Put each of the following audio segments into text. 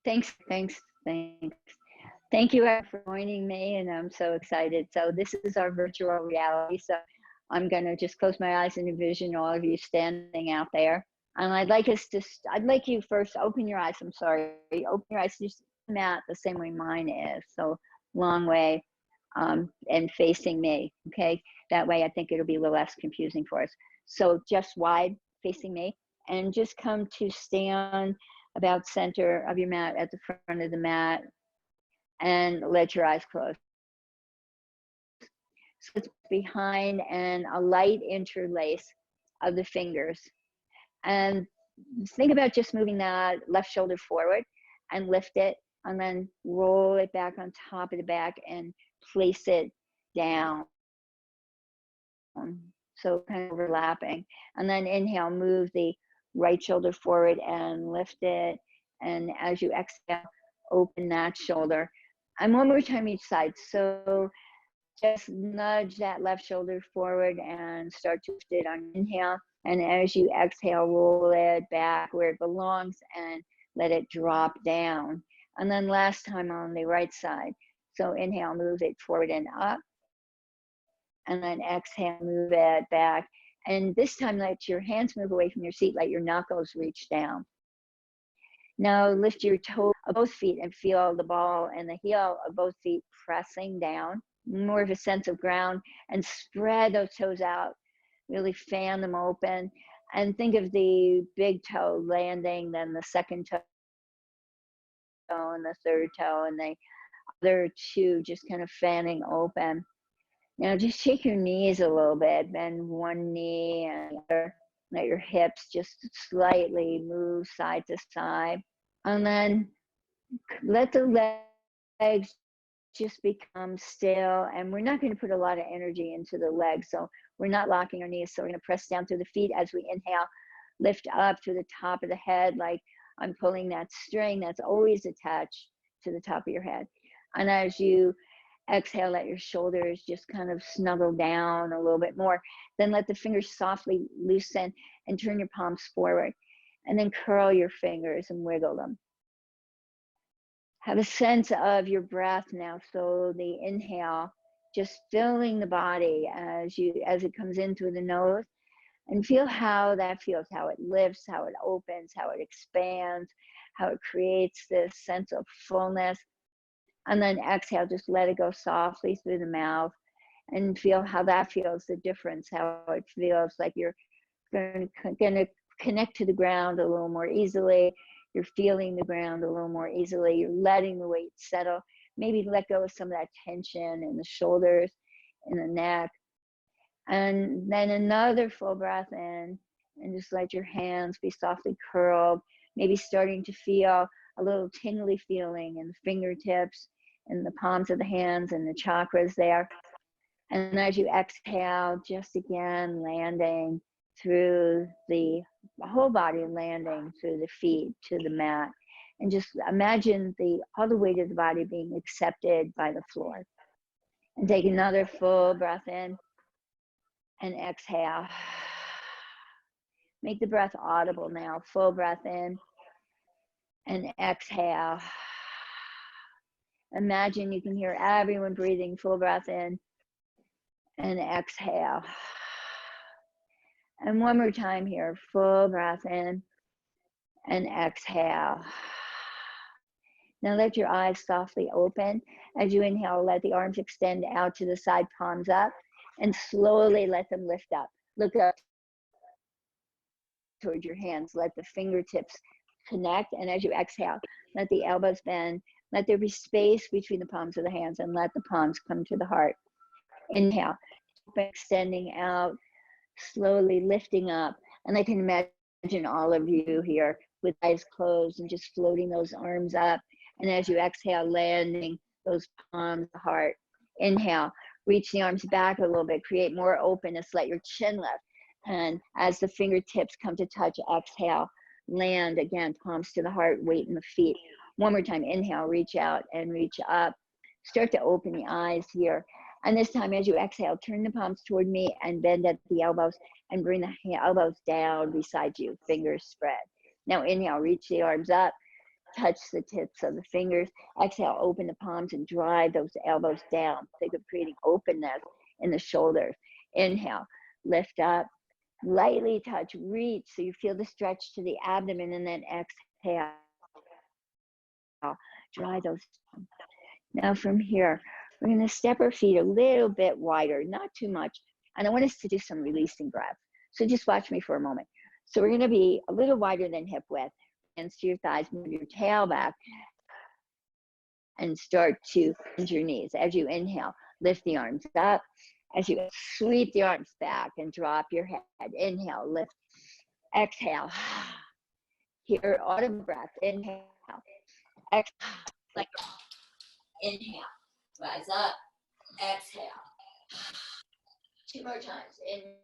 Thanks. Thank you for joining me, and I'm so excited. So this is our virtual reality. So I'm going to just close my eyes and envision all of you standing out there. And I'd like you first, open your eyes. I'm sorry. Open your eyes, just mat the same way mine is. So long way and facing me. Okay. That way I think it'll be a little less confusing for us. So just wide facing me, and just come to stand about center of your mat at the front of the mat, and let your eyes close. So it's behind and a light interlace of the fingers. And think about just moving that left shoulder forward and lift it, and then roll it back on top of the back and place it down. So kind of overlapping. And then inhale, move the right shoulder forward and lift it. And as you exhale, open that shoulder. And one more time each side. So just nudge that left shoulder forward and start to lift it on inhale. And as you exhale, roll it back where it belongs and let it drop down. And then last time on the right side. So inhale, move it forward and up. And then exhale, move it back. And this time, let your hands move away from your seat, let your knuckles reach down. Now lift your toe of both feet and feel the ball and the heel of both feet pressing down, more of a sense of ground, and spread those toes out, really fan them open. And think of the big toe landing, then the second toe and the third toe, and the other two just kind of fanning open. Now just shake your knees a little bit, bend one knee and the other. Let your hips just slightly move side to side. And then let the legs just become still. And we're not going to put a lot of energy into the legs. So we're not locking our knees. So we're going to press down through the feet as we inhale. Lift up to the top of the head like I'm pulling that string that's always attached to the top of your head. And as you exhale, let your shoulders just kind of snuggle down a little bit more. Then let the fingers softly loosen and turn your palms forward. And then curl your fingers and wiggle them. Have a sense of your breath now. So the inhale, just filling the body as it comes in through the nose. And feel how that feels, how it lifts, how it opens, how it expands, how it creates this sense of fullness. And then exhale, just let it go softly through the mouth and feel how that feels, the difference, how it feels like you're going to connect to the ground a little more easily. You're feeling the ground a little more easily. You're letting the weight settle. Maybe let go of some of that tension in the shoulders, in the neck. And then another full breath in, and just let your hands be softly curled, maybe starting to feel a little tingly feeling in the fingertips, in the palms of the hands and the chakras there. And as you exhale, just again landing through the whole body, landing through the feet to the mat. And just imagine all the weight of the body being accepted by the floor. And take another full breath in and exhale. Make the breath audible now. Full breath in and exhale. Imagine you can hear everyone breathing. Full breath in and exhale. And one more time here. Full breath in and exhale. Now let your eyes softly open. As you inhale, let the arms extend out to the side, palms up, and slowly let them lift up. Look up towards your hands. Let the fingertips connect. And as you exhale, let the elbows bend. Let there be space between the palms of the hands, and let the palms come to the heart. Inhale, extending out, slowly lifting up. And I can imagine all of you here with eyes closed and just floating those arms up. And as you exhale, landing those palms to the heart. Inhale, reach the arms back a little bit, create more openness, let your chin lift. And as the fingertips come to touch, exhale, land again, palms to the heart, weight in the feet. One more time, inhale, reach out and reach up. Start to open the eyes here. And this time, as you exhale, turn the palms toward me and bend at the elbows and bring the elbows down beside you, fingers spread. Now inhale, reach the arms up, touch the tips of the fingers. Exhale, open the palms and drive those elbows down. Think of creating openness in the shoulders. Inhale, lift up, lightly touch, reach so you feel the stretch to the abdomen, and then exhale, dry those down. Now from here, we're going to step our feet a little bit wider, not too much. And I want us to do some releasing breaths. So just watch me for a moment. So we're going to be a little wider than hip width. Hands to your thighs, move your tail back, and start to bend your knees. As you inhale, lift the arms up. As you sweep the arms back and drop your head. Inhale, lift. Exhale. Here, audible breath. Inhale. Exhale. Like inhale. Rise up. Exhale. 2 more times. Inhale.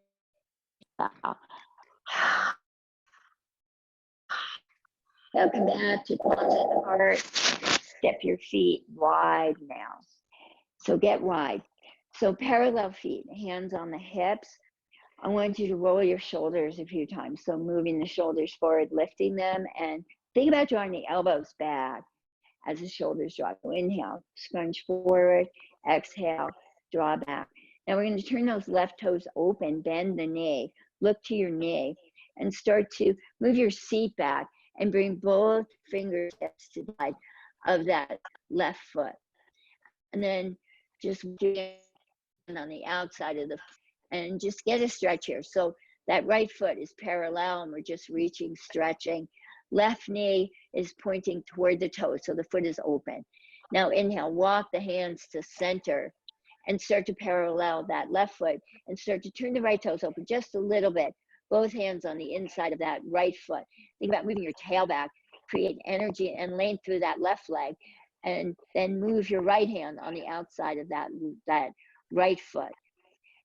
Now come back to palms at the heart. Step your feet wide now. So get wide. So parallel feet, hands on the hips. I want you to roll your shoulders a few times. So moving the shoulders forward, lifting them, and think about drawing the elbows back as the shoulders drop. So inhale, scrunch forward, exhale, draw back. Now we're going to turn those left toes open, bend the knee, look to your knee, and start to move your seat back and bring both fingertips to the side of that left foot. And then just on the outside of the foot and just get a stretch here. So that right foot is parallel and we're just reaching, stretching. Left knee is pointing toward the toes, so the foot is open. Now inhale, walk the hands to center and start to parallel that left foot and start to turn the right toes open just a little bit. Both hands on the inside of that right foot. Think about moving your tail back, create energy and length through that left leg, and then move your right hand on the outside of that right foot.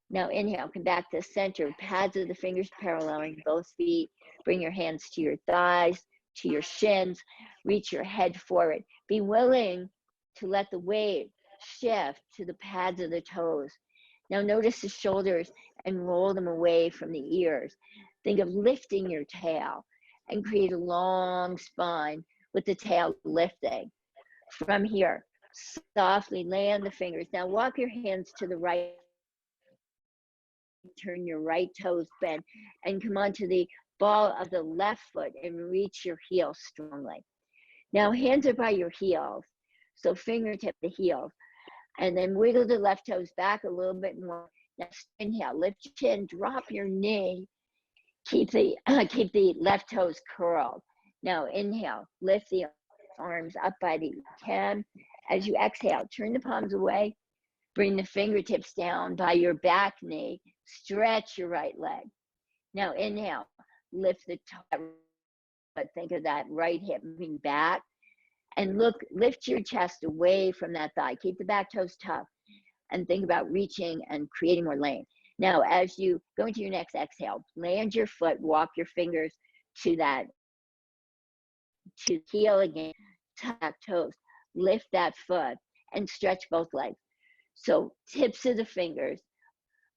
Now inhale, come back to center, pads of the fingers paralleling both feet. Bring your hands to your thighs, to your shins, reach your head forward. Be willing to let the weight shift to the pads of the toes. Now notice the shoulders and roll them away from the ears. Think of lifting your tail and create a long spine with the tail lifting. From here, softly land the fingers. Now walk your hands to the right, turn your right toes bend, and come onto the ball of the left foot and reach your heel strongly. Now hands are by your heels, so fingertip the heels, and then wiggle the left toes back a little bit more. Now inhale, lift your chin, drop your knee, keep the left toes curled. Now inhale, lift the arms up by the chin. As you exhale, turn the palms away, bring the fingertips down by your back knee, stretch your right leg. Now inhale, lift the toe, but think of that right hip moving back, and lift your chest away from that thigh. Keep the back toes tucked and think about reaching and creating more length. Now, as you go into your next exhale, land your foot, walk your fingers to heel again, tuck toes, lift that foot and stretch both legs. So tips of the fingers,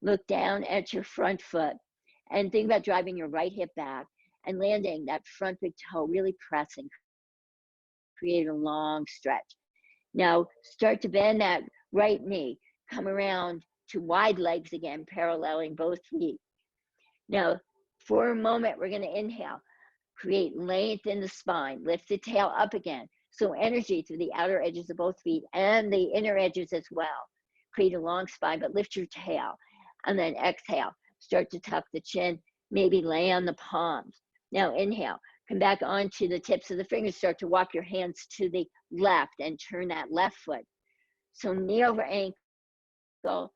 look down at your front foot and think about driving your right hip back and landing that front big toe, really pressing, create a long stretch. Now start to bend that right knee, come around to wide legs again, paralleling both feet. Now for a moment, we're going to inhale, create length in the spine, lift the tail up again. So energy through the outer edges of both feet and the inner edges as well. Create a long spine, but lift your tail. And then exhale, start to tuck the chin, maybe lay on the palms. Now inhale, come back onto the tips of the fingers, start to walk your hands to the left and turn that left foot. So knee over ankle,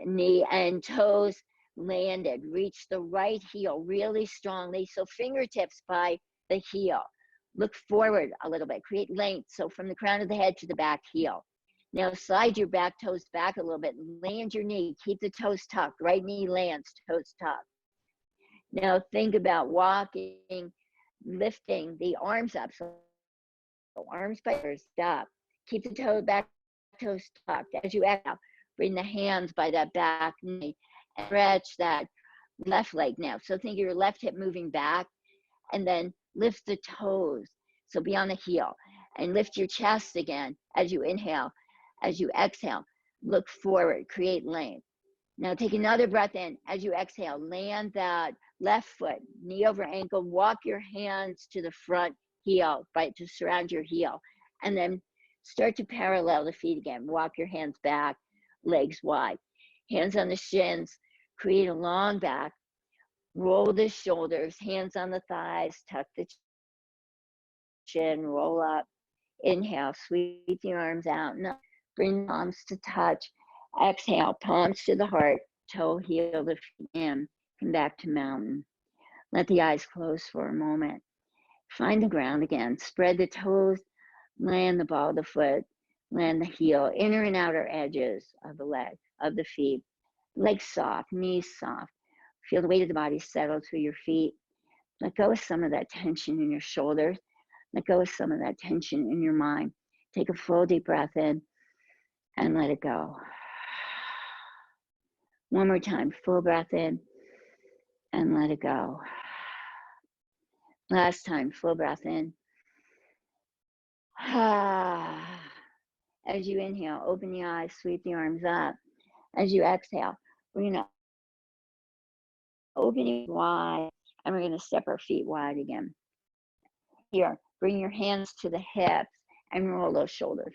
knee and toes landed. Reach the right heel really strongly. So fingertips by the heel. Look forward a little bit, create length. So from the crown of the head to the back heel. Now slide your back toes back a little bit, land your knee, keep the toes tucked, right knee lands, toes tucked. Now think about walking, lifting the arms up. So arms by your stop. Keep the back toes tucked. As you exhale, bring the hands by that back knee and stretch that left leg now. So think of your left hip moving back and then lift the toes. So be on the heel and lift your chest again as you inhale. As you exhale, look forward, create length. Now take another breath in. As you exhale, land that left foot, knee over ankle, walk your hands to the front heel, right, to surround your heel. And then start to parallel the feet again. Walk your hands back, legs wide. Hands on the shins, create a long back. Roll the shoulders, hands on the thighs, tuck the chin, roll up. Inhale, sweep the arms out. No, bring palms to touch. Exhale, palms to the heart, toe, heel, the feet in. Come back to mountain. Let the eyes close for a moment. Find the ground again. Spread the toes, land the ball of the foot, land the heel, inner and outer edges of the leg, of the feet. Legs soft, knees soft. Feel the weight of the body settle through your feet. Let go of some of that tension in your shoulders. Let go of some of that tension in your mind. Take a full deep breath in and let it go. One more time, full breath in and let it go. Last time, full breath in. As you inhale, open the eyes, sweep the arms up. As you exhale, we're going to open it wide and we're going to step our feet wide again. Here, bring your hands to the hips and roll those shoulders.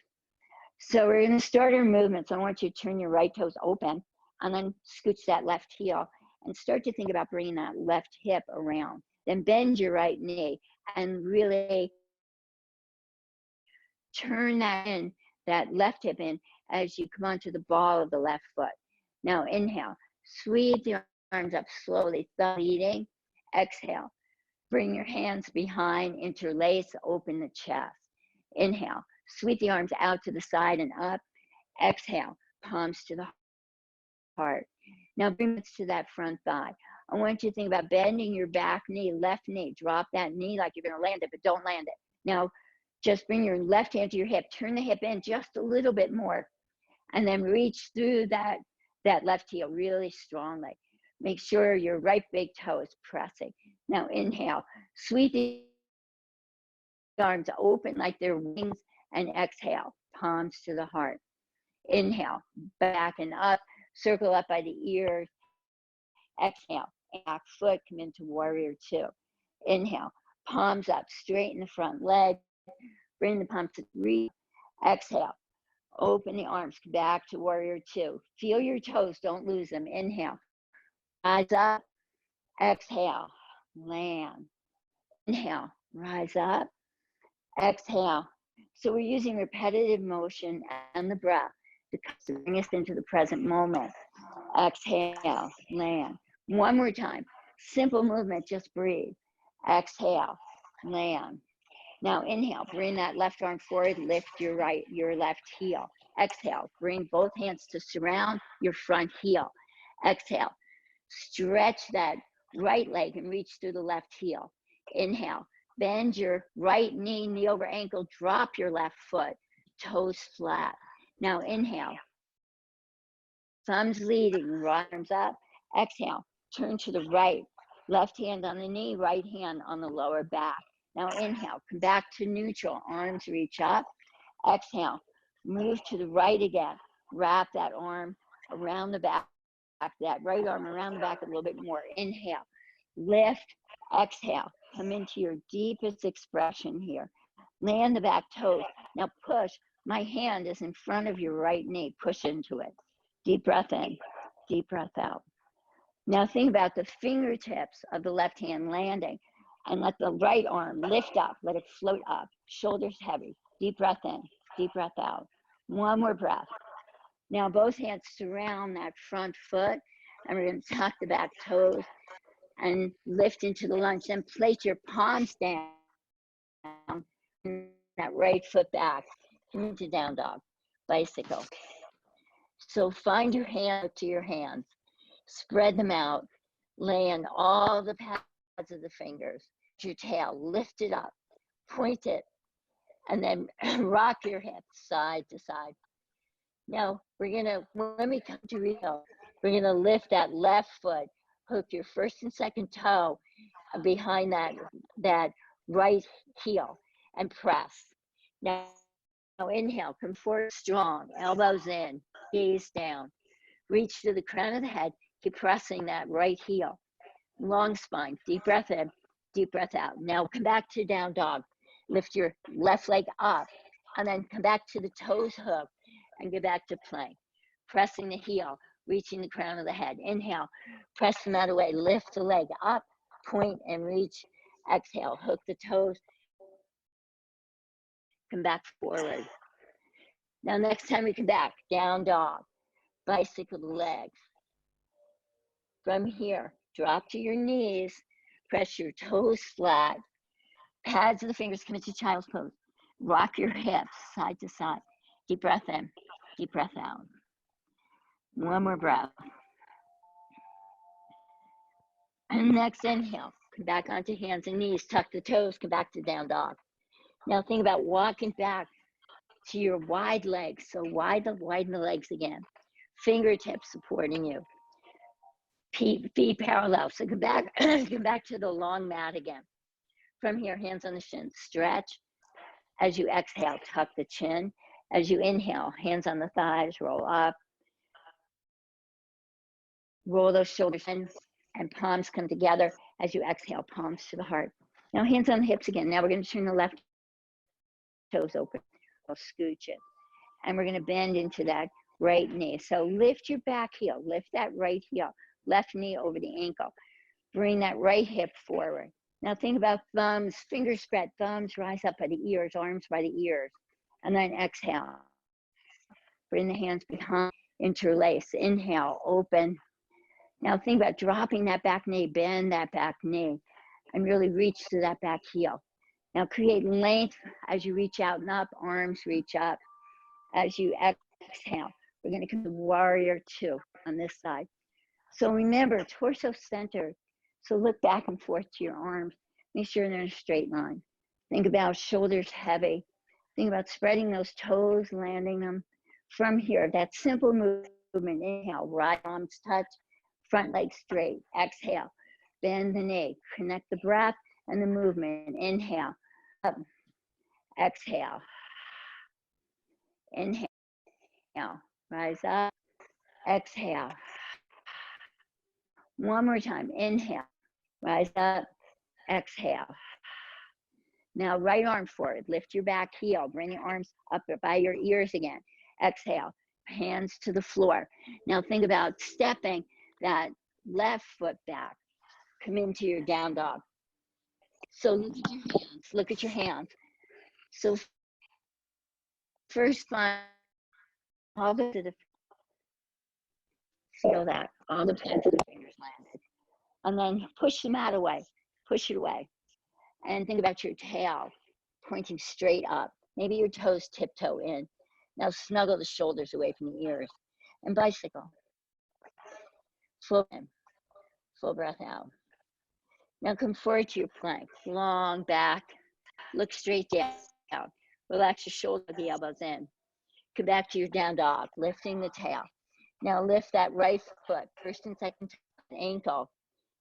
So we're going to start our movement. So I want you to turn your right toes open and then scooch that left heel and start to think about bringing that left hip around. Then bend your right knee and really turn that in, that left hip in as you come onto the ball of the left foot. Now inhale, sweep the arms up slowly, thumb leading. Exhale, bring your hands behind, interlace, open the chest. Inhale, sweep the arms out to the side and up. Exhale, palms to the heart. Now bring it to that front thigh. I want you to think about bending your back knee, left knee. Drop that knee like you're going to land it, but don't land it. Now just bring your left hand to your hip. Turn the hip in just a little bit more. And then reach through that left heel really strongly. Make sure your right big toe is pressing. Now inhale, sweep the arms open like they're wings and exhale, palms to the heart. Inhale, back and up, circle up by the ears. Exhale, back foot, come into warrior two. Inhale, palms up, straighten the front leg. Bring the palms to the reach. Exhale, open the arms, back to warrior two. Feel your toes, don't lose them. Inhale, rise up. Exhale, land. Inhale, rise up. Exhale. So we're using repetitive motion and the breath to bring us into the present moment. Exhale, land. One more time. Simple movement, just breathe. Exhale, land. Now inhale, bring that left arm forward, lift your left heel. Exhale, bring both hands to surround your front heel. Exhale, stretch that right leg and reach through the left heel. Inhale, bend your right knee, knee over ankle, drop your left foot, toes flat. Now inhale, thumbs leading, right arms up. Exhale, turn to the right, left hand on the knee, right hand on the lower back. Now inhale, come back to neutral, arms reach up. Exhale, move to the right again. Wrap that arm around the back, that right arm around the back a little bit more. Inhale, lift, exhale, come into your deepest expression here. Land the back toes. Now push, my hand is in front of your right knee, push into it. Deep breath in, deep breath out. Now think about the fingertips of the left hand landing. And let the right arm lift up, let it float up, shoulders heavy. Deep breath in, deep breath out. One more breath. Now both hands surround that front foot, and we're going to tuck the back toes and lift into the lunge. Then place your palms down, that right foot back into down dog, bicycle. So find your hand to your hands, spread them out, land all the pads of the fingers. Your tail, lift it up, point it, and then rock your hips side to side. Now when we come to heel, we're gonna lift that left foot, hook your first and second toe behind that right heel, and press. Now inhale, come forward strong, elbows in, gaze down. Reach to the crown of the head, keep pressing that right heel. Long spine, deep breath in, deep breath out. Now come back to down dog. Lift your left leg up and then come back to the toes hook and get back to plank. Pressing the heel, reaching the crown of the head. Inhale, press the mat away, lift the leg up, point and reach. Exhale, hook the toes, come back forward. Now next time we come back, down dog, bicycle the legs. From here, drop to your knees, press your toes flat, pads of the fingers come into child's pose. Rock your hips side to side. Deep breath in, deep breath out. One more breath. And next inhale, come back onto hands and knees, tuck the toes, come back to down dog. Now think about walking back to your wide legs. So widen the legs again. Fingertips supporting you. Feet parallel. So come back, come back to the long mat again. From here, hands on the shins. Stretch. As you exhale, tuck the chin. As you inhale, hands on the thighs, roll up. Roll those shoulders in and palms come together. As you exhale, palms to the heart. Now hands on the hips again. Now we're going to turn the left toes open. We'll scooch it. And we're going to bend into that right knee. So lift your back heel. Lift that right heel. Left knee over the ankle. Bring that right hip forward. Now think about thumbs, fingers spread, thumbs rise up by the ears, arms by the ears. And then exhale. Bring the hands behind, interlace. Inhale, open. Now think about dropping that back knee, bend that back knee, and really reach to that back heel. Now create length as you reach out and up, arms reach up. As you exhale, we're going to come to warrior two on this side. So remember, torso centered. So look back and forth to your arms. Make sure they're in a straight line. Think about shoulders heavy. Think about spreading those toes, landing them. From here, that simple movement. Inhale, right arms touch, front leg straight. Exhale, bend the knee. Connect the breath and the movement. Inhale, up. Exhale. Inhale, rise up. Exhale. One more time. Inhale, rise up. Exhale. Now right arm forward. Lift your back heel. Bring the arms up by your ears again. Exhale. Hands to the floor. Now think about stepping that left foot back. Come into your down dog. So look at your hands. Look at your hands. So first line, all the way to the feel that all the pads of the fingers landed. And then push the mat away. Push it away. And think about your tail pointing straight up. Maybe your toes tiptoe in. Now snuggle the shoulders away from the ears. And bicycle. Full in. Full breath out. Now come forward to your plank. Long back. Look straight down. Relax your shoulder, the elbows in. Come back to your down dog, lifting the tail. Now lift that right foot, first and second ankle.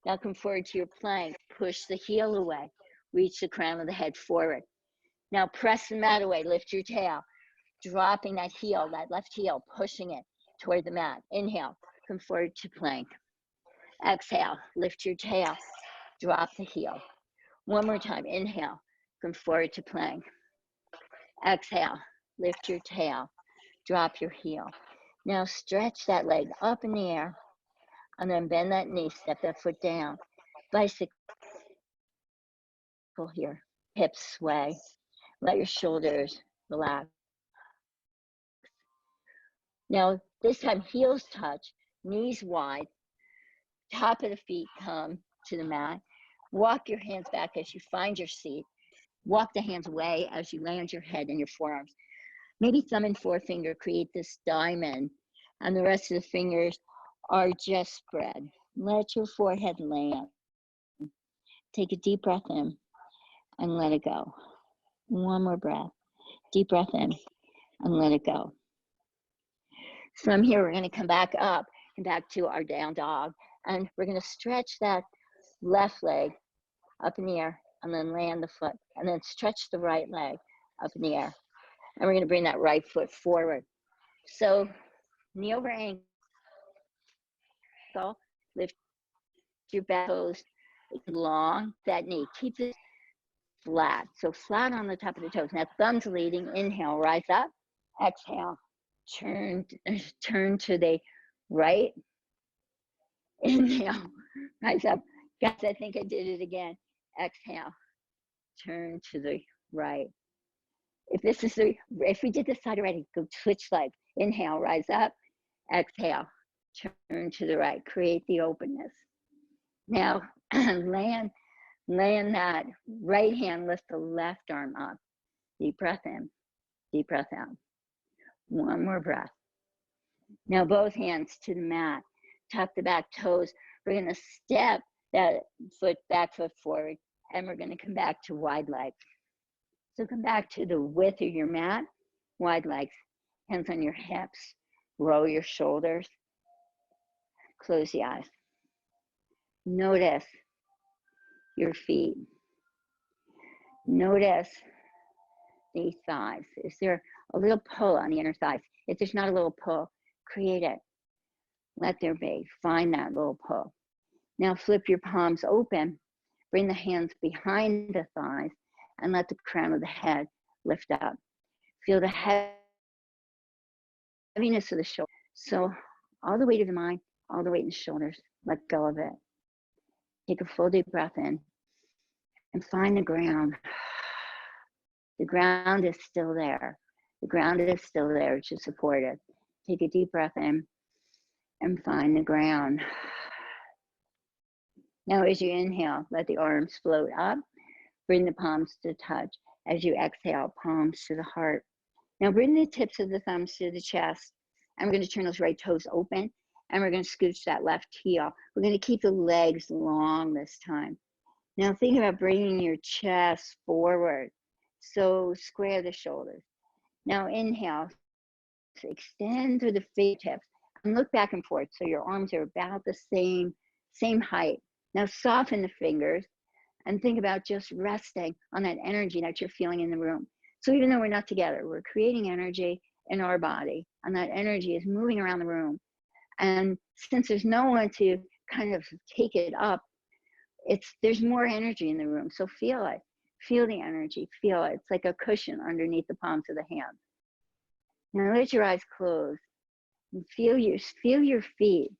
Now come forward to your plank. Push the heel away. Reach the crown of the head forward. Now press the mat away. Lift your tail. Dropping that heel, that left heel, pushing it toward the mat. Inhale. Come forward to plank. Exhale. Lift your tail. Drop the heel. One more time. Inhale. Come forward to plank. Exhale. Lift your tail. Drop your heel. Now stretch that leg up in the air. And then bend that knee. Step that foot down. Bicycle here. Hips sway. Let your shoulders relax. Now, this time, heels touch, knees wide, top of the feet come to the mat. Walk your hands back as you find your seat. Walk the hands away as you land your head and your forearms. Maybe thumb and forefinger create this diamond, and the rest of the fingers are just spread. Let your forehead land. Take a deep breath in and let it go. One more breath. Deep breath in and let it go. From here, we're going to come back up and back to our down dog. And we're going to stretch that left leg up in the air. and then land the foot, and then stretch the right leg up in the air. And we're going to bring that right foot forward. So knee over ankle, lift your back toes long, that knee. Keep it flat. So flat on the top of the toes. Now thumbs leading, inhale, rise up, exhale, turn to the right, inhale, rise up. Guys, I think I did it again. Exhale, turn to the right. If we did this side already, go switch legs. Inhale, rise up, exhale, turn to the right, create the openness. Now, land that right hand, lift the left arm up. Deep breath in, deep breath out. One more breath. Now, both hands to the mat, tuck the back toes. We're gonna step that back foot forward, and we're gonna come back to wide legs. So come back to the width of your mat, wide legs, hands on your hips, roll your shoulders, close the eyes. Notice your feet. Notice the thighs. Is there a little pull on the inner thighs? If there's not a little pull, create it. Let there be. Find that little pull. Now flip your palms open. Bring the hands behind the thighs and let the crown of the head lift up. Feel the heaviness of the shoulder. So all the weight of the mind, all the weight in the shoulders, let go of it. Take a full deep breath in and find the ground. The ground is still there. The ground is still there to support it. Take a deep breath in and find the ground. Now as you inhale, let the arms float up. Bring the palms to touch. As you exhale, palms to the heart. Now bring the tips of the thumbs to the chest. And we're going to turn those right toes open. And we're going to scooch that left heel. We're going to keep the legs long this time. Now think about bringing your chest forward. So square the shoulders. Now inhale. Extend through the fingertips. And look back and forth. So your arms are about the same height. Now soften the fingers. And think about just resting on that energy that you're feeling in the room. So even though we're not together, we're creating energy in our body, and that energy is moving around the room. And since there's no one to kind of take it up, there's more energy in the room. So feel it. Feel the energy. Feel it. It's like a cushion underneath the palms of the hands. Now let your eyes close and feel your feet.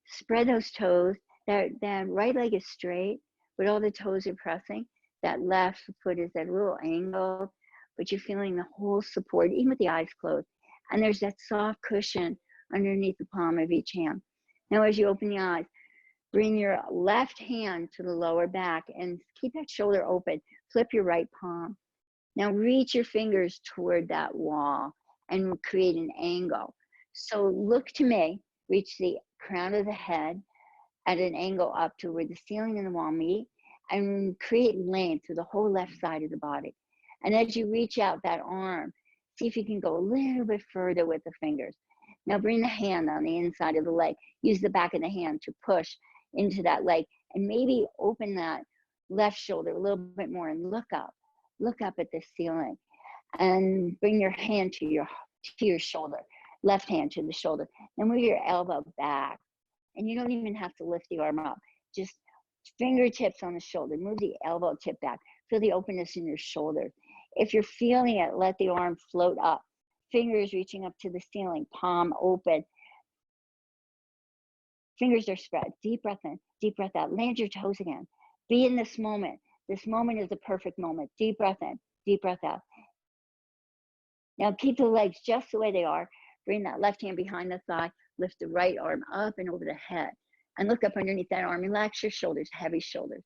Spread those toes. That right leg is straight, but all the toes are pressing. That left foot is at a little angle, but you're feeling the whole support, even with the eyes closed. And there's that soft cushion underneath the palm of each hand. Now, as you open the eyes, bring your left hand to the lower back and keep that shoulder open. Flip your right palm. Now, reach your fingers toward that wall and create an angle. So look to me, reach the crown of the head at an angle up to where the ceiling and the wall meet, and create length through the whole left side of the body. And as you reach out that arm, see if you can go a little bit further with the fingers. Now bring the hand on the inside of the leg. Use the back of the hand to push into that leg, and maybe open that left shoulder a little bit more and look up. Look up at the ceiling, and bring your hand to your shoulder. Left hand to the shoulder. And move your elbow back. And you don't even have to lift the arm up. Just fingertips on the shoulder. Move the elbow tip back. Feel the openness in your shoulder. If you're feeling it, let the arm float up. Fingers reaching up to the ceiling. Palm open. Fingers are spread. Deep breath in. Deep breath out. Land your toes again. Be in this moment. This moment is the perfect moment. Deep breath in. Deep breath out. Now keep the legs just the way they are. Bring that left hand behind the thigh. Lift the right arm up and over the head. And look up underneath that arm. Relax your shoulders, heavy shoulders.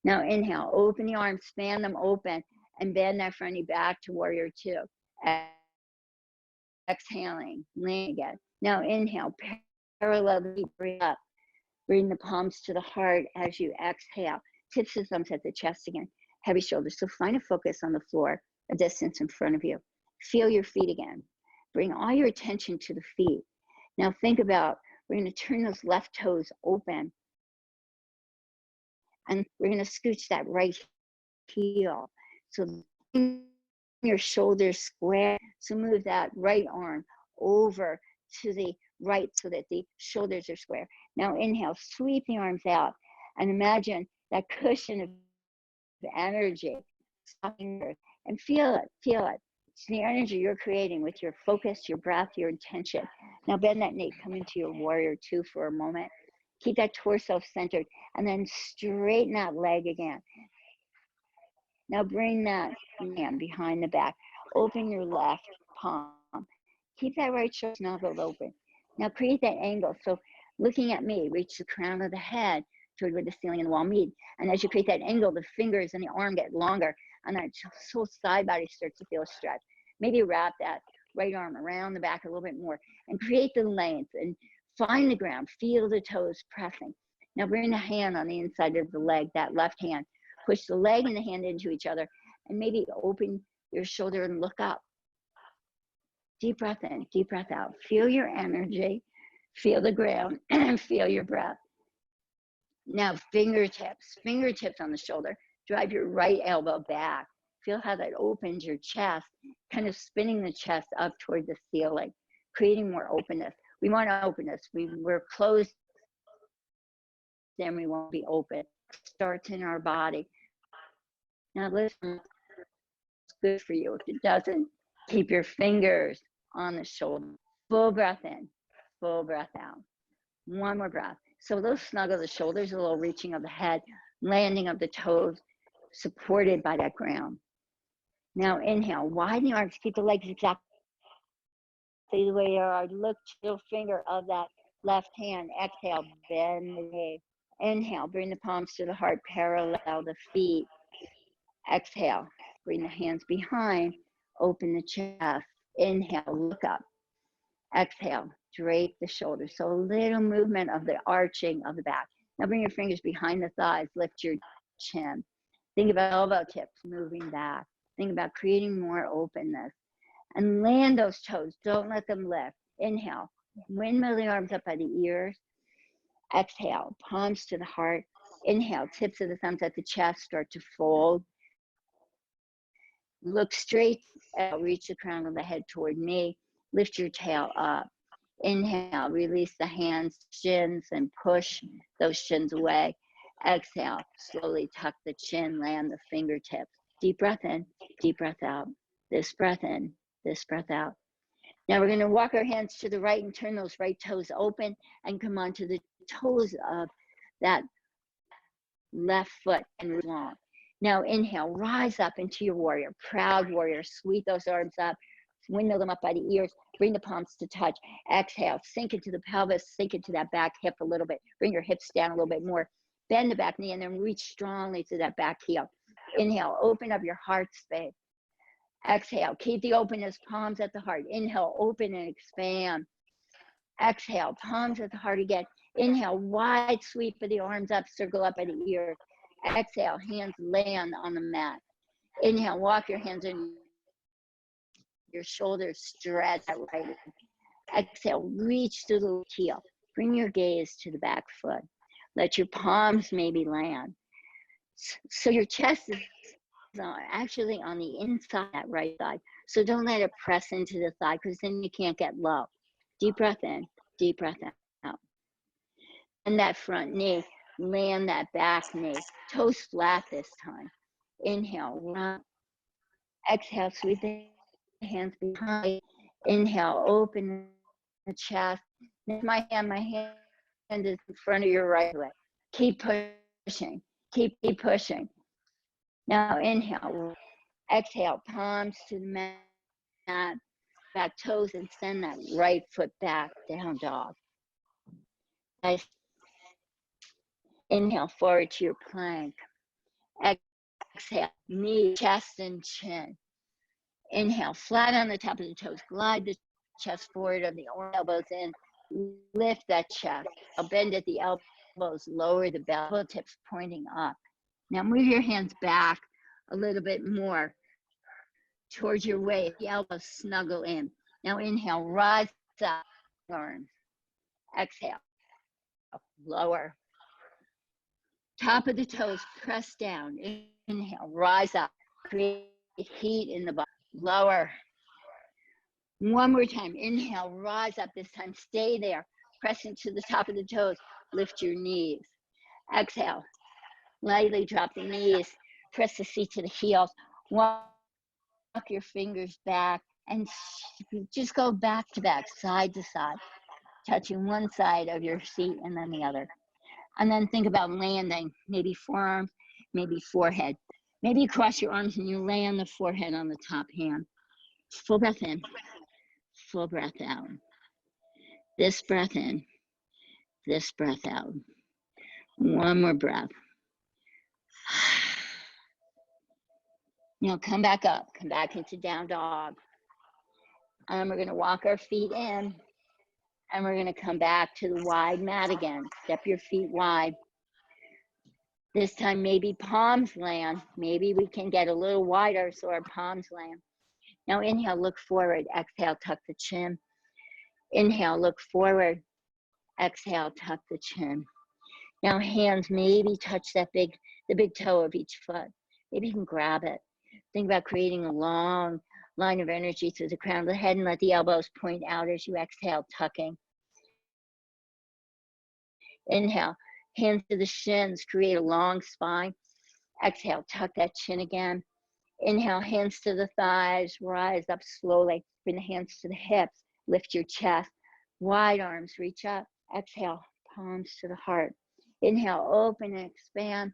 Now inhale, open the arms, span them open, and bend that front knee back to warrior two. Exhaling, lean again. Now inhale, parallel, breathe up. Bring the palms to the heart as you exhale. Tips of thumbs at the chest again. Heavy shoulders. So find a focus on the floor, a distance in front of you. Feel your feet again. Bring all your attention to the feet. Now think about, we're going to turn those left toes open. And we're going to scooch that right heel. So your shoulders square. So move that right arm over to the right so that the shoulders are square. Now inhale, sweep the arms out and imagine that cushion of energy and feel it, feel it. It's the energy you're creating with your focus, your breath, your intention. Now bend that knee, come into your warrior two for a moment. Keep that torso centered and then straighten that leg again. Now bring that hand behind the back. Open your left palm. Keep that right shoulder snuggled open. Now create that angle. So looking at me, reach the crown of the head toward where the ceiling and the wall meet. And as you create that angle, the fingers and the arm get longer and that whole side body starts to feel stretched. Maybe wrap that right arm around the back a little bit more and create the length and find the ground. Feel the toes pressing. Now bring the hand on the inside of the leg, that left hand. Push the leg and the hand into each other and maybe open your shoulder and look up. Deep breath in, deep breath out. Feel your energy, feel the ground, and feel your breath. Now fingertips on the shoulder. Drive your right elbow back. Feel how that opens your chest, kind of spinning the chest up toward the ceiling, creating more openness. We want openness. We're closed, then we won't be open. It starts in our body. Now listen, it's good for you. If it doesn't, keep your fingers on the shoulder. Full breath in, full breath out. One more breath. So those snuggle the shoulders, a little reaching of the head, landing of the toes, supported by that ground. Now inhale, widen the arms, keep the legs exactly the way they are. Look to the finger of that left hand. Exhale, bend the knee. Inhale, bring the palms to the heart, parallel the feet. Exhale, bring the hands behind, open the chest. Inhale, look up. Exhale, drape the shoulders. So a little movement of the arching of the back. Now bring your fingers behind the thighs, lift your chin. Think about elbow tips moving back. Think about creating more openness. And land those toes, don't let them lift. Inhale, windmill the arms up by the ears. Exhale, palms to the heart. Inhale, tips of the thumbs at the chest start to fold. Look straight out, reach the crown of the head toward me. Lift your tail up. Inhale, release the hands, shins, and push those shins away. Exhale, slowly tuck the chin, land the fingertips. Deep breath in, deep breath out. This breath in, this breath out. Now we're going to walk our hands to the right and turn those right toes open and come onto the toes of that left foot and long. Now inhale, rise up into your warrior, proud warrior. Sweep those arms up, windmill them up by the ears, bring the palms to touch. Exhale, sink into the pelvis, sink into that back hip a little bit. Bring your hips down a little bit more. Bend the back knee and then reach strongly to that back heel. Inhale, open up your heart space. Exhale, keep the openness, palms at the heart. Inhale, open and expand. Exhale, palms at the heart again. Inhale, wide sweep of the arms up, circle up by the ears. Exhale, hands land on the mat. Inhale, walk your hands in your shoulders, stretch that right. Exhale, reach to the heel. Bring your gaze to the back foot. Let your palms maybe land. So your chest is actually on the inside, that right side. So don't let it press into the thigh because then you can't get low. Deep breath in, deep breath out. And that front knee, land that back knee. Toes flat this time. Inhale, run. Exhale, sweep the hands behind. Inhale, open the chest. My hand is in front of your right leg. Keep pushing, keep pushing. Now inhale, exhale, palms to the mat, back toes, and send that right foot back, down dog. Nice. Inhale, forward to your plank. Exhale, knee, chest, and chin. Inhale, flat on the top of the toes. Glide the chest forward of the elbows in. Lift that chest. I'll bend at the elbows, lower the elbow tips pointing up. Now move your hands back a little bit more towards your waist. The elbows snuggle in. Now inhale, rise up, arms. Exhale, lower. Top of the toes, press down. Inhale, rise up. Create heat in the body. Lower. One more time. Inhale, rise up. This time, stay there. Press into the top of the toes. Lift your knees. Exhale. Lightly drop the knees. Press the seat to the heels. Walk your fingers back and just go back to back, side to side, touching one side of your seat and then the other. And then think about landing, maybe forearms, maybe forehead. Maybe you cross your arms and you land the forehead on the top hand. Full breath in, full breath out. This breath in, this breath out. One more breath. Now come back up, come back into down dog. And we're gonna walk our feet in and we're gonna come back to the wide mat again. Step your feet wide. This time maybe palms land. Maybe we can get a little wider so our palms land. Now inhale, look forward. Exhale, tuck the chin. Inhale, look forward. Exhale, tuck the chin. Now hands maybe touch the big toe of each foot. Maybe you can grab it. Think about creating a long line of energy through the crown of the head and let the elbows point out as you exhale, tucking. Inhale, hands to the shins, create a long spine. Exhale, tuck that chin again. Inhale, hands to the thighs, rise up slowly. Bring the hands to the hips, lift your chest. Wide arms, reach up. Exhale, palms to the heart. Inhale, open and expand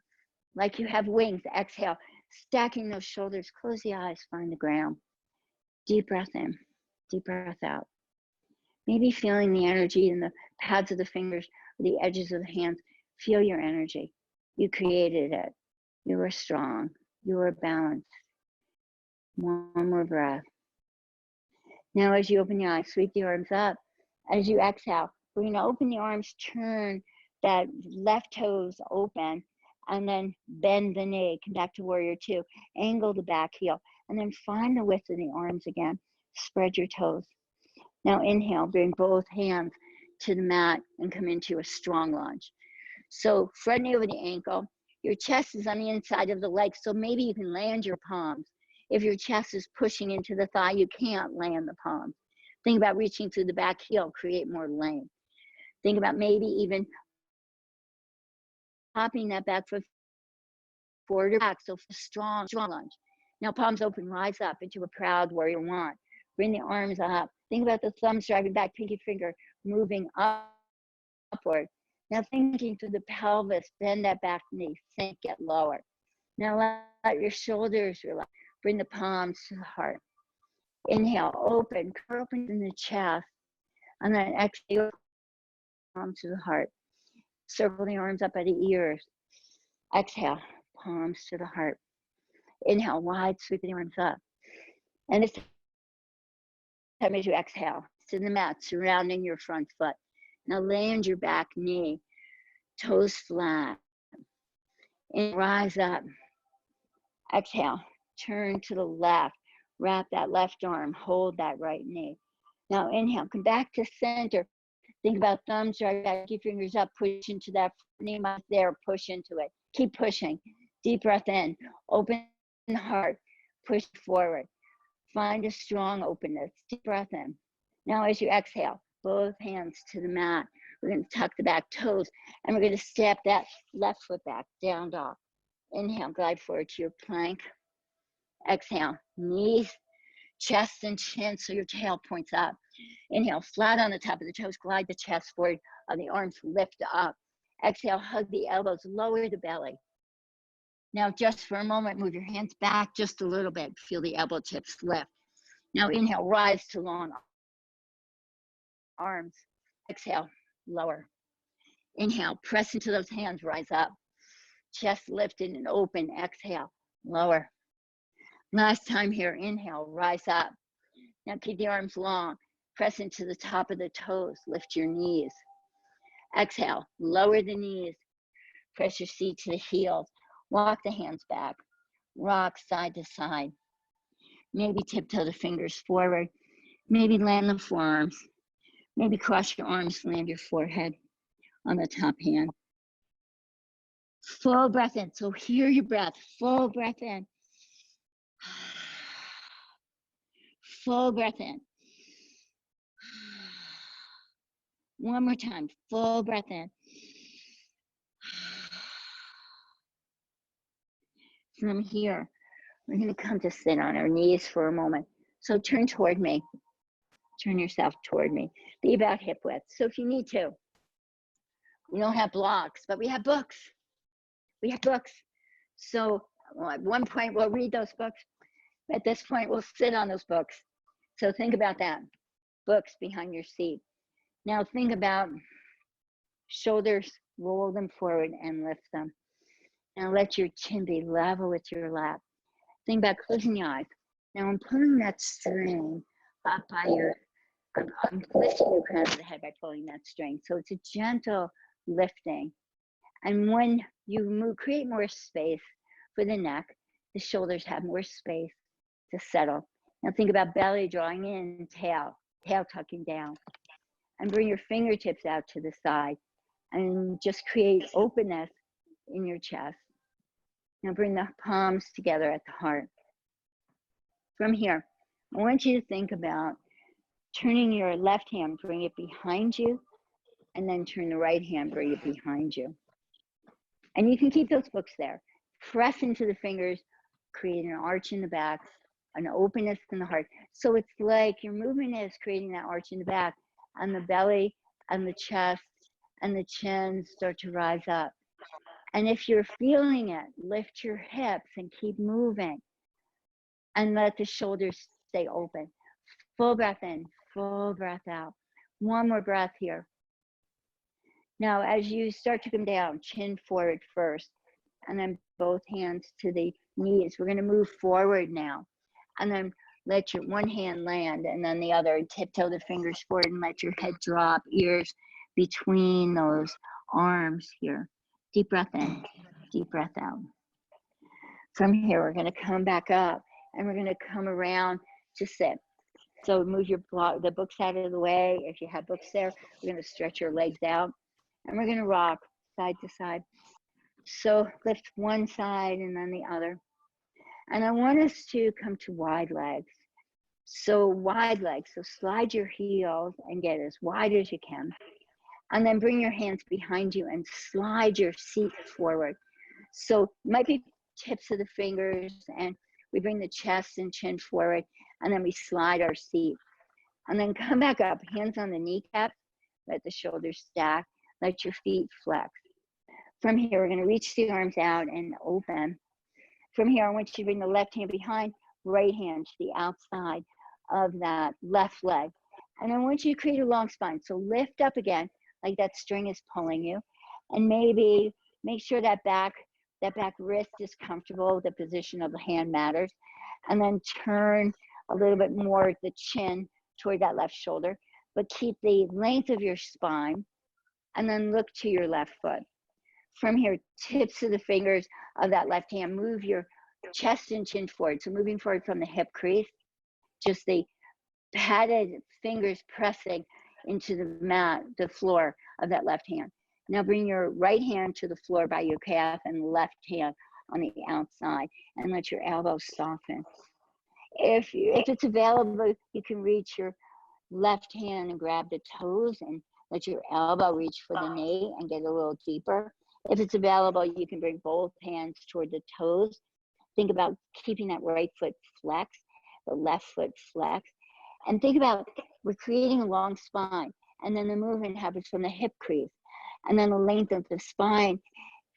like you have wings. Exhale, stacking those shoulders, close the eyes, find the ground. Deep breath in, deep breath out. Maybe feeling the energy in the pads of the fingers, the edges of the hands. Feel your energy. You created it. You are strong. You are balanced. One more breath. Now as you open your eyes, sweep the arms up. As you exhale, we're going to open the arms, turn that left toes open, and then bend the knee. Come back to warrior two. Angle the back heel, and then find the width of the arms again. Spread your toes. Now inhale, bring both hands to the mat and come into a strong lunge. So front knee over the ankle. Your chest is on the inside of the leg, so maybe you can land your palms. If your chest is pushing into the thigh, you can't land the palms. Think about reaching through the back heel, create more length. Think about maybe even popping that back foot forward or back, so strong lunge. Now palms open, rise up into a proud warrior one. Bring the arms up. Think about the thumbs driving back, pinky finger moving upward. Now thinking through the pelvis, bend that back knee, sink, get lower. Now let your shoulders relax. Bring the palms to the heart. Inhale, open, curl open in the chest. And then exhale, palms to the heart. Circle the arms up by the ears. Exhale, palms to the heart. Inhale, wide, sweep the arms up. And this time as you exhale, to the mat, surrounding your front foot. Now land your back knee, toes flat. And rise up. Exhale, turn to the left. Wrap that left arm, hold that right knee. Now inhale, come back to center. Think about thumbs right back, keep fingers up, push into that knee there, push into it. Keep pushing. Deep breath in, open the heart, push forward. Find a strong openness. Deep breath in. Now as you exhale, both hands to the mat. We're going to tuck the back toes and we're going to step that left foot back, down dog. Inhale, glide forward to your plank. Exhale, knees, chest and chin so your tail points up. Inhale, flat on the top of the toes, glide the chest forward, the arms lift up. Exhale, hug the elbows, lower the belly. Now just for a moment, move your hands back just a little bit. Feel the elbow tips lift. Now inhale, rise to long arms. Exhale, lower. Inhale, press into those hands, rise up. Chest lifted and open, exhale, lower. Last time here, inhale, rise up. Now keep the arms long. Press into the top of the toes, lift your knees. Exhale, lower the knees. Press your seat to the heels. Walk the hands back. Rock side to side. Maybe tiptoe the fingers forward. Maybe land the forearms. Maybe cross your arms, land your forehead on the top hand. Full breath in. So hear your breath. Full breath in. Full breath in. One more time. Full breath in. From here, we're going to come to sit on our knees for a moment. So turn toward me. Turn yourself toward me. Be about hip width. So if you need to, we don't have blocks, but we have books. We have books. So at one point, we'll read those books. At this point, we'll sit on those books. So think about that. Books behind your seat. Now think about shoulders, roll them forward and lift them. Now let your chin be level with your lap. Think about closing your eyes. Now I'm pulling that string up by I'm lifting your crown of the head by pulling that string. So it's a gentle lifting. And when you move, create more space for the neck, the shoulders have more space to settle. Now think about belly drawing in, tail tucking down. And bring your fingertips out to the side and just create openness in your chest. Now bring the palms together at the heart. From here, I want you to think about turning your left hand, bring it behind you, and then turn the right hand, bring it behind you. And you can keep those books there. Press into the fingers, create an arch in the back, an openness in the heart. So it's like your movement is creating that arch in the back, and the belly and the chest and the chin start to rise up. And if you're feeling it, lift your hips and keep moving. And let the shoulders stay open. Full breath in, full breath out. One more breath here. Now, as you start to come down, chin forward first, and then both hands to the knees. We're going to move forward now. And then let your one hand land and then the other. Tiptoe the fingers forward and let your head drop, ears between those arms here. Deep breath in, deep breath out. From here, we're going to come back up and we're going to come around to sit. So move the books out of the way. If you have books there, we're going to stretch your legs out and we're going to rock side to side. So lift one side and then the other. And I want us to come to wide legs. So wide legs, so slide your heels and get as wide as you can. And then bring your hands behind you and slide your seat forward. So it might be tips of the fingers and we bring the chest and chin forward and then we slide our seat. And then come back up, hands on the kneecaps, let the shoulders stack, let your feet flex. From here, we're gonna reach the arms out and open. From here, I want you to bring the left hand behind, right hand to the outside of that left leg. And I want you to create a long spine. So lift up again, like that string is pulling you. And maybe make sure that back wrist is comfortable. The position of the hand matters. And then turn a little bit more the chin toward that left shoulder, but keep the length of your spine. And then look to your left foot. From here, tips of the fingers of that left hand, move your chest and chin forward. So moving forward from the hip crease, just the padded fingers pressing into the mat, the floor of that left hand. Now bring your right hand to the floor by your calf and left hand on the outside and let your elbows soften. If it's available, you can reach your left hand and grab the toes and let your elbow reach for the knee and get a little deeper. If it's available, you can bring both hands toward the toes. Think about keeping that right foot flexed, the left foot flexed. And think about, we're creating a long spine. And then the movement happens from the hip crease. And then the length of the spine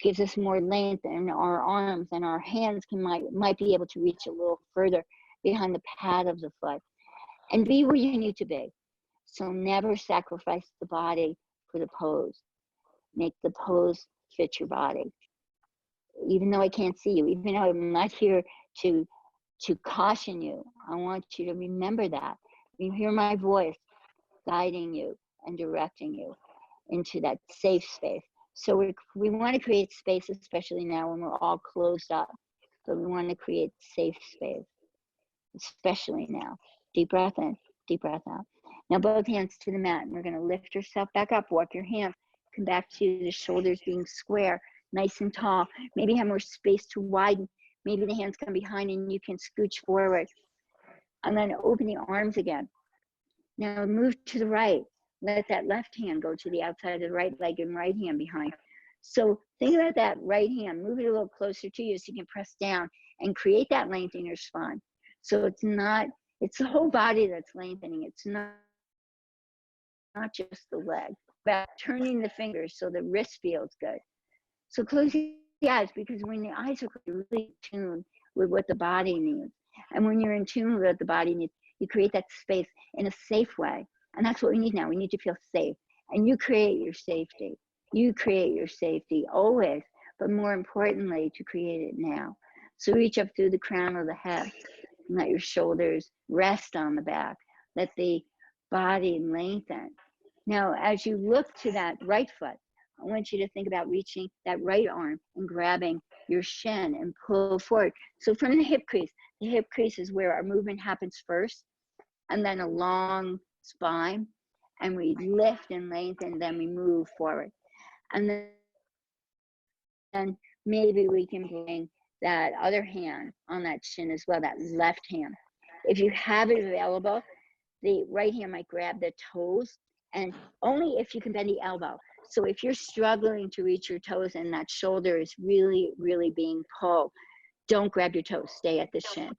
gives us more length in our arms, and our hands might be able to reach a little further behind the pad of the foot. And be where you need to be. So never sacrifice the body for the pose. Make the pose fit your body. Even though I can't see you, even though I'm not here to caution you, I want you to remember that. You hear my voice guiding you and directing you into that safe space. So we want to create space, especially now when we're all closed up. So we want to create safe space, especially now. Deep breath in, deep breath out. Now both hands to the mat, and we're going to lift yourself back up, walk your hands, come back to the shoulders being square, nice and tall. Maybe have more space to widen. Maybe the hands come behind and you can scooch forward. And then open the arms again. Now move to the right. Let that left hand go to the outside of the right leg and right hand behind. So think about that right hand. Move it a little closer to you so you can press down and create that length in your spine. So it's the whole body that's lengthening. It's not just the leg. About turning the fingers so the wrist feels good. So close the eyes, because when the eyes are closed, you're really in tune with what the body needs. And when you're in tune with what the body needs, you create that space in a safe way. And that's what we need now. We need to feel safe. And you create your safety. You create your safety always, but more importantly, to create it now. So reach up through the crown of the head and let your shoulders rest on the back. Let the body lengthen. Now, as you look to that right foot, I want you to think about reaching that right arm and grabbing your shin and pull forward. So from the hip crease is where our movement happens first, and then a long spine, and we lift and lengthen, then we move forward. And then maybe we can bring that other hand on that shin as well, that left hand. If you have it available, the right hand might grab the toes, and only if you can bend the elbow. So if you're struggling to reach your toes and that shoulder is really, really being pulled, don't grab your toes, stay at the shin.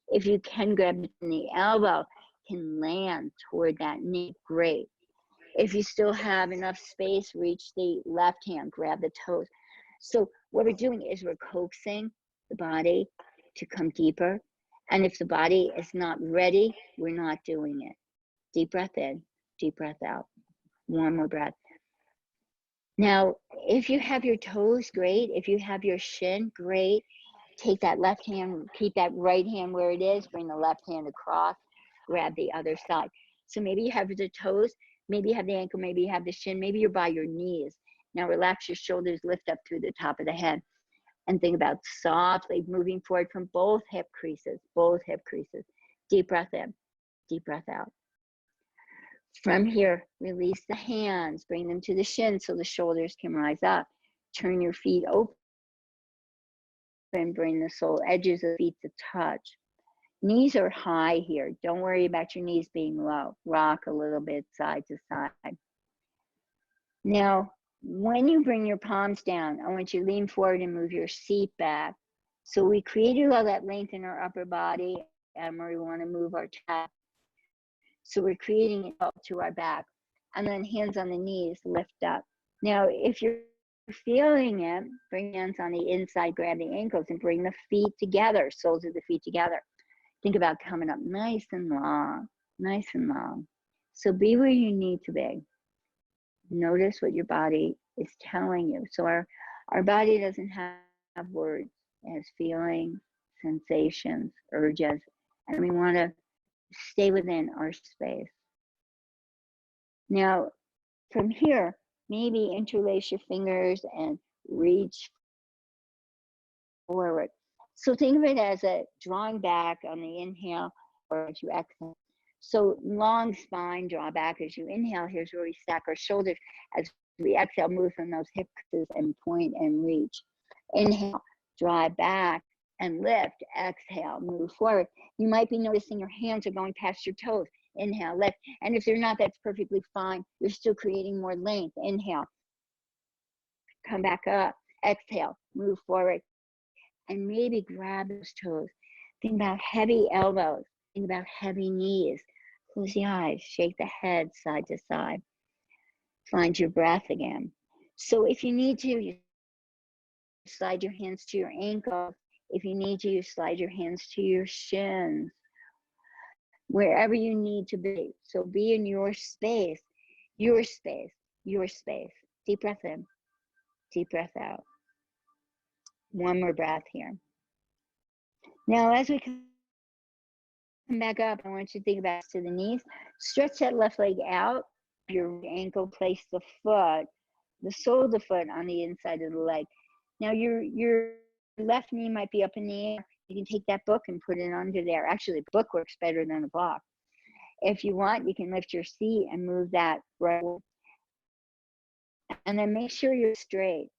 If you can grab the elbow, can land toward that knee, great. If you still have enough space, reach the left hand, grab the toes. So what we're doing is we're coaxing the body to come deeper. And if the body is not ready, we're not doing it. Deep breath in, deep breath out. One more breath. Now, if you have your toes, great. If you have your shin, great. Take that left hand, keep that right hand where it is, bring the left hand across, grab the other side. So maybe you have the toes, maybe you have the ankle, maybe you have the shin, maybe you're by your knees. Now relax your shoulders, lift up through the top of the head, and think about softly moving forward from both hip creases, Deep breath in, deep breath out. From here, release the hands, bring them to the shin so the shoulders can rise up. Turn your feet open, bring the sole edges of the feet to touch. Knees are high here. Don't worry about your knees being low. Rock a little bit side to side. Now, when you bring your palms down, I want you to lean forward and move your seat back. So we created all that length in our upper body, and we want to move our chest. So we're creating it up to our back. And then hands on the knees, lift up. Now, if you're feeling it, bring hands on the inside, grab the ankles, and bring the feet together, soles of the feet together. Think about coming up nice and long, nice and long. So be where you need to be. Notice what your body is telling you. So our body doesn't have words. It has feelings, sensations, urges, and we want to stay within our space. Now, from here, maybe interlace your fingers and reach forward. So think of it as a drawing back on the inhale or as you exhale. So long spine, draw back as you inhale. Here's where we stack our shoulders. As we exhale, move from those hip creases and point and reach. Inhale, draw back and lift. Exhale, move forward. You might be noticing your hands are going past your toes. Inhale, lift. And if they're not, that's perfectly fine. You're still creating more length. Inhale, come back up. Exhale, move forward. And maybe grab those toes. Think about heavy elbows. Think about heavy knees. Close the eyes, shake the head side to side. Find your breath again. So if you need to, you slide your hands to your ankles. If you need to, you slide your hands to your shins. Wherever you need to be. So be in your space, your space, your space. Deep breath in, deep breath out. One more breath here. Now, as we come back up, I want you to think about to the knees. Stretch that left leg out. Your ankle, place the foot, the sole of the foot on the inside of the leg. Now, your left knee might be up in the air. You can take that book and put it under there. Actually, the book works better than a block. If you want, you can lift your seat and move that right. And then make sure you're straight.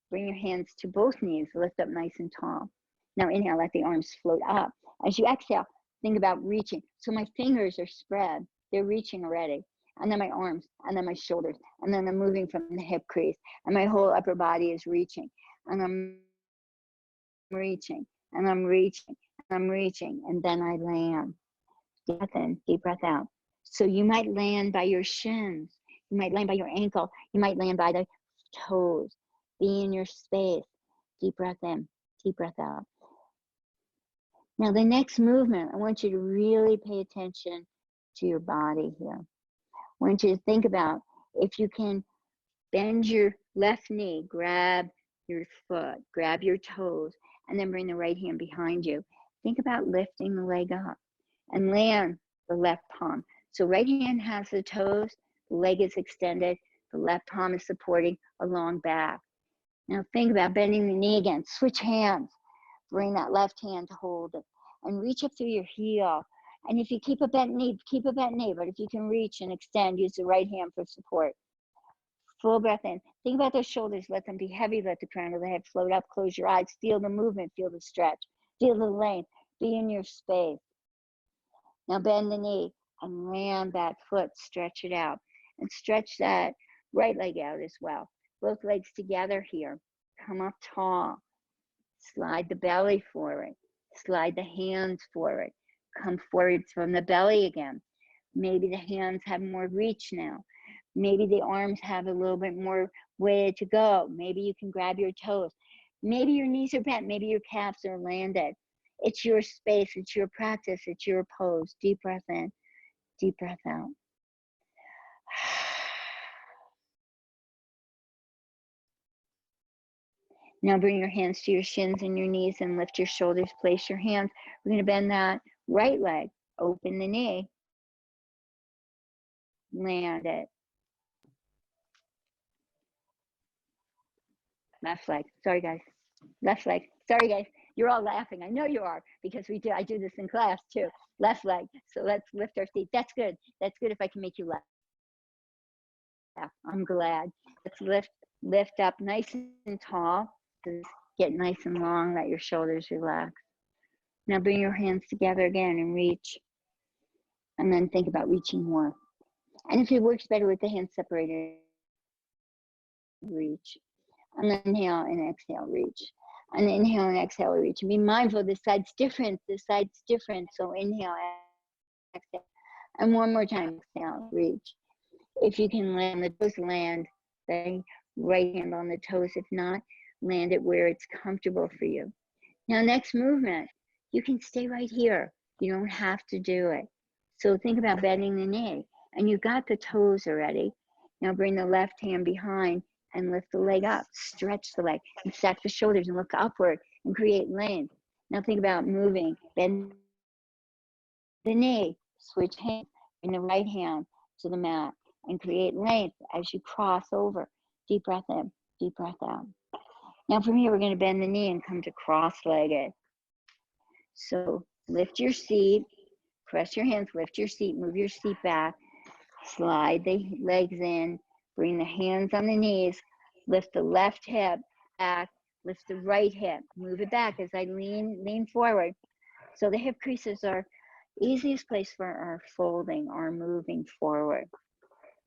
Bring your hands to both knees, lift up nice and tall. Now inhale, let the arms float up. As you exhale, think about reaching. So my fingers are spread, they're reaching already. And then my arms, and then my shoulders, and then I'm moving from the hip crease, and my whole upper body is reaching. And I'm reaching, and I'm reaching, and I'm reaching, and then I land. Deep breath in, deep breath out. So you might land by your shins, you might land by your ankle, you might land by the toes. Be in your space. Deep breath in, deep breath out. Now the next movement, I want you to really pay attention to your body here. I want you to think about if you can bend your left knee, grab your foot, grab your toes, and then bring the right hand behind you. Think about lifting the leg up and land the left palm. So right hand has the toes, the leg is extended, the left palm is supporting a long back. Now think about bending the knee again. Switch hands. Bring that left hand to hold it. And reach up through your heel. And if you keep a bent knee, keep a bent knee. But if you can reach and extend, use the right hand for support. Full breath in. Think about those shoulders. Let them be heavy. Let the crown of the head float up. Close your eyes. Feel the movement. Feel the stretch. Feel the length. Be in your space. Now bend the knee and land that foot. Stretch it out. And stretch that right leg out as well. Both legs together here. Come up tall. Slide the belly forward. Slide the hands forward. Come forward from the belly again. Maybe the hands have more reach now. Maybe the arms have a little bit more way to go. Maybe you can grab your toes. Maybe your knees are bent. Maybe your calves are landed. It's your space. It's your practice. It's your pose. Deep breath in. Deep breath out. Now bring your hands to your shins and your knees and lift your shoulders. Place your hands. We're going to bend that right leg. Open the knee. Land it. Left leg. Sorry, guys. Left leg. Sorry, guys. You're all laughing. I know you are because I do this in class too. Left leg. So let's lift our feet. That's good. That's good if I can make you laugh. I'm glad. Let's lift up nice and tall. Get nice and long. Let your shoulders relax. Now bring your hands together again and reach. And then think about reaching more. And if it works better with the hands separated, reach. And then inhale and exhale, reach. And inhale and exhale, reach. And be mindful, this side's different. This side's different. So inhale, exhale. And one more time, exhale, reach. If you can land the toes, land the right hand on the toes. If not, land it where it's comfortable for you. Now, next movement, you can stay right here. You don't have to do it. So think about bending the knee. And you've got the toes already. Now bring the left hand behind and lift the leg up. Stretch the leg and stack the shoulders and look upward and create length. Now think about moving. Bend the knee. Switch hands. Bring the right hand to the mat and create length as you cross over. Deep breath in, deep breath out. Now from here, we're going to bend the knee and come to cross-legged. So lift your seat, press your hands, lift your seat, move your seat back, slide the legs in, bring the hands on the knees, lift the left hip back, lift the right hip, move it back as I lean forward. So the hip creases are easiest place for our folding, our moving forward.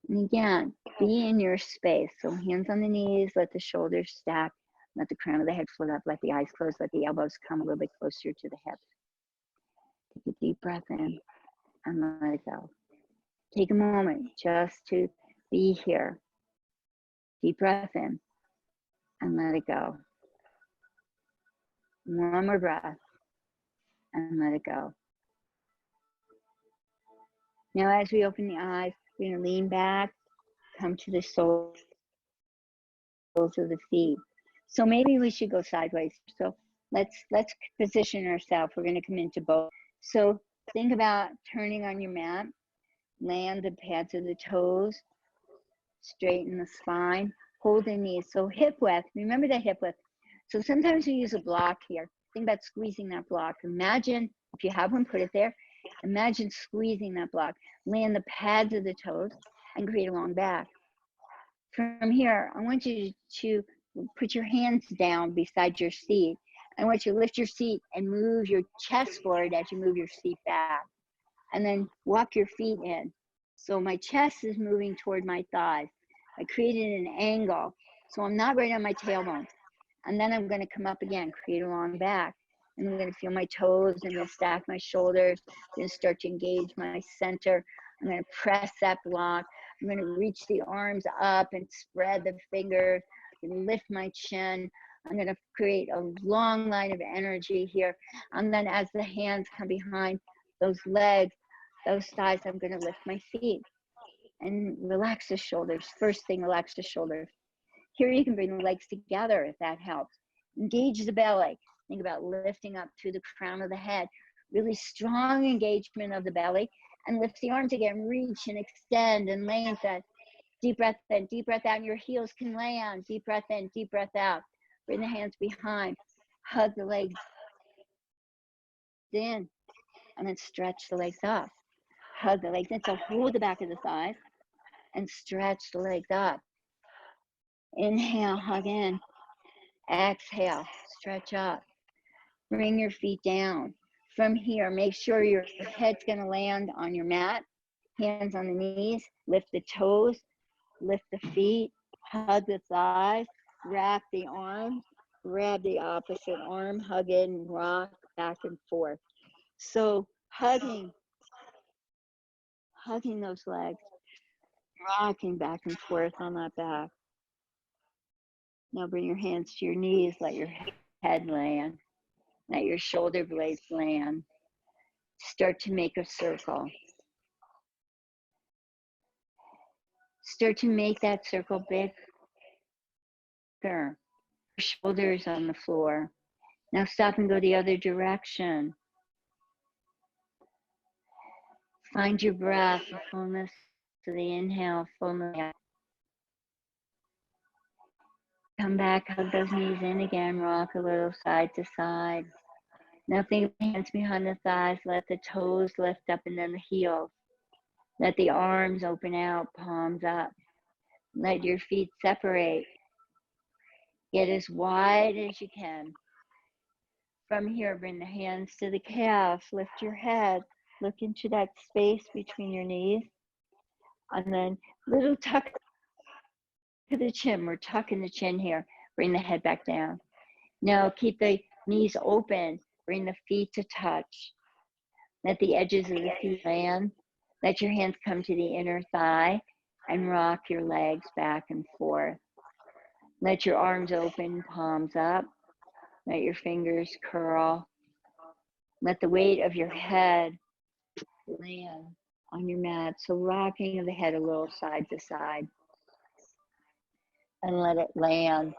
And again, be in your space. So hands on the knees, let the shoulders stack, let the crown of the head float up, let the eyes close, let the elbows come a little bit closer to the hips. Take a deep breath in and let it go. Take a moment just to be here. Deep breath in and let it go. One more breath and let it go. Now as we open the eyes, we're going to lean back, come to the soles of the feet. So maybe we should go sideways. So let's position ourselves. We're going to come into both. So think about turning on your mat. Land the pads of the toes. Straighten the spine. Hold the knees. So hip width. Remember that hip width. So sometimes we use a block here. Think about squeezing that block. Imagine, if you have one, put it there. Imagine squeezing that block. Land the pads of the toes and create a long back. From here, I want you to put your hands down beside your seat. I want you to lift your seat and move your chest forward as you move your seat back. And then walk your feet in. So my chest is moving toward my thighs. I created an angle, so I'm not right on my tailbone. And then I'm going to come up again, create a long back. And I'm going to feel my toes. I'm going to stack my shoulders. I'm going to start to engage my center. I'm going to press that block. I'm going to reach the arms up and spread the fingers. I'm going to lift my chin. I'm going to create a long line of energy here. And then as the hands come behind those legs, those thighs, I'm going to lift my feet and relax the shoulders. First thing, relax the shoulders. Here you can bring the legs together if that helps. Engage the belly. Think about lifting up through the crown of the head. Really strong engagement of the belly. And lift the arms again. Reach and extend and lengthen. Deep breath in, deep breath out. And your heels can land. Deep breath in, deep breath out. Bring the hands behind. Hug the legs in. And then stretch the legs up. Hug the legs in. So hold the back of the thighs and stretch the legs up. Inhale, hug in. Exhale, stretch up. Bring your feet down. From here, make sure your head's going to land on your mat. Hands on the knees. Lift the toes. Lift the feet. Hug the thighs. Wrap the arms. Grab the opposite arm. Hug it and rock back and forth. So hugging those legs. Rocking back and forth on that back. Now bring your hands to your knees. Let your head land. Let your shoulder blades land. Start to make a circle. Start to make that circle bigger. Shoulders on the floor. Now stop and go the other direction. Find your breath, fullness to the inhale, fullness. Come back, hug those knees in again, rock a little side to side. Now think of the hands behind the thighs, let the toes lift up and then the heels. Let the arms open out, palms up. Let your feet separate. Get as wide as you can. From here, bring the hands to the calf, lift your head, look into that space between your knees, and then little tuck to the chin. We're tucking the chin here. Bring the head back down. Now keep the knees open. Bring the feet to touch. Let the edges of the feet land. Let your hands come to the inner thigh and rock your legs back and forth. Let your arms open, palms up. Let your fingers curl. Let the weight of your head land on your mat. So rocking of the head a little side to side. And let it land.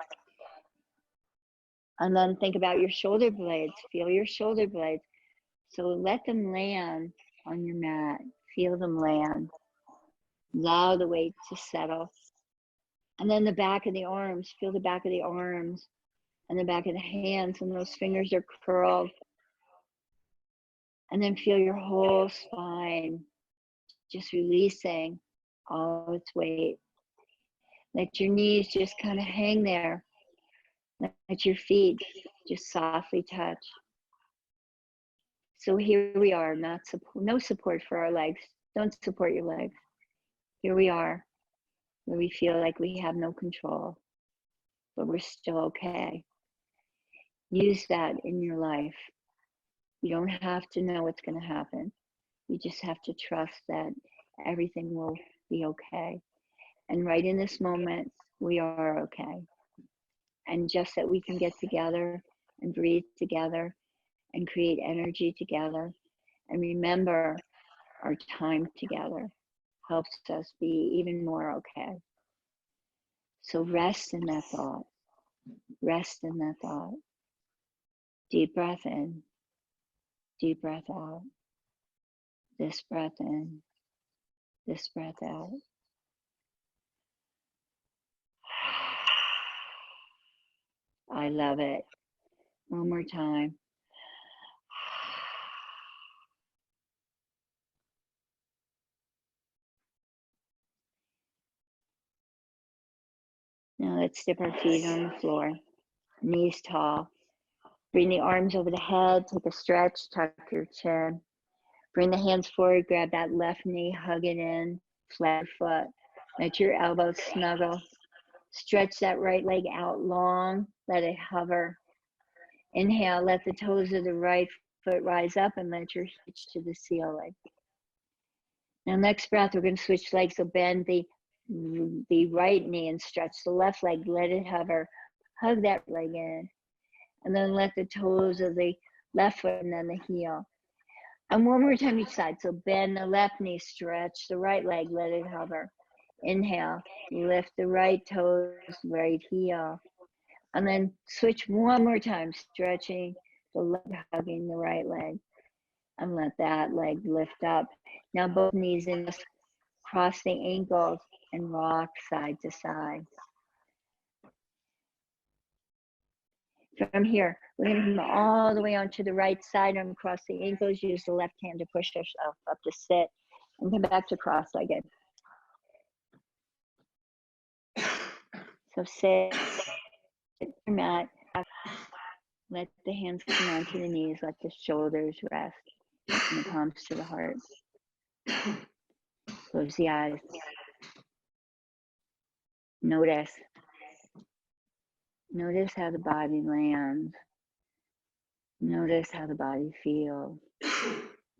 And then think about your shoulder blades. Feel your shoulder blades. So let them land on your mat. Feel them land. Allow the weight to settle. And then the back of the arms. Feel the back of the arms and the back of the hands. And those fingers are curled. And then feel your whole spine just releasing all its weight. Let your knees just kind of hang there. Let your feet just softly touch. So here we are, no support for our legs. Don't support your legs. Here we are, where we feel like we have no control, but we're still okay. Use that in your life. You don't have to know what's going to happen. You just have to trust that everything will be okay. And right in this moment, we are okay. And just that we can get together and breathe together and create energy together and remember our time together helps us be even more okay. So rest in that thought. Rest in that thought. Deep breath in. Deep breath out. This breath in. This breath out. I love it. One more time. Now let's dip our feet on the floor, knees tall. Bring the arms over the head, take a stretch, tuck your chin. Bring the hands forward, grab that left knee, hug it in, flat foot. Let your elbows snuggle. Stretch that right leg out long, let it hover. Inhale, let the toes of the right foot rise up and let your hitch to the ceiling. Now next breath, we're going to switch legs, so bend the right knee and stretch the left leg, let it hover. Hug that leg in. And then let the toes of the left foot and then the heel. And one more time each side. So bend the left knee, stretch the right leg, let it hover. Inhale, lift the right toes, right heel. And then switch one more time, stretching the leg, hugging the right leg. And let that leg lift up. Now both knees in, cross the ankles and rock side to side. From here, we're going to come all the way onto the right side and cross the ankles. Use the left hand to push yourself up to sit and come back to cross-legged. So sit your mat. Let the hands come onto the knees. Let the shoulders rest and the palms to the heart. Close the eyes. Notice. Notice how the body lands. Notice how the body feels.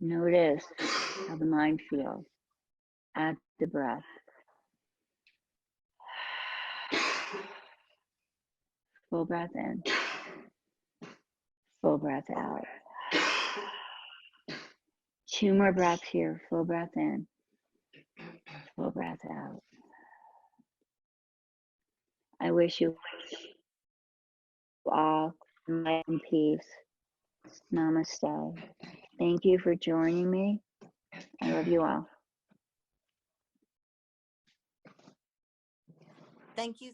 Notice how the mind feels. Add the breath. Full breath in. Full breath out. 2 more breaths here. Full breath in. Full breath out. I wish you all light and peace. Namaste. Thank you for joining me. I love you all. Thank you.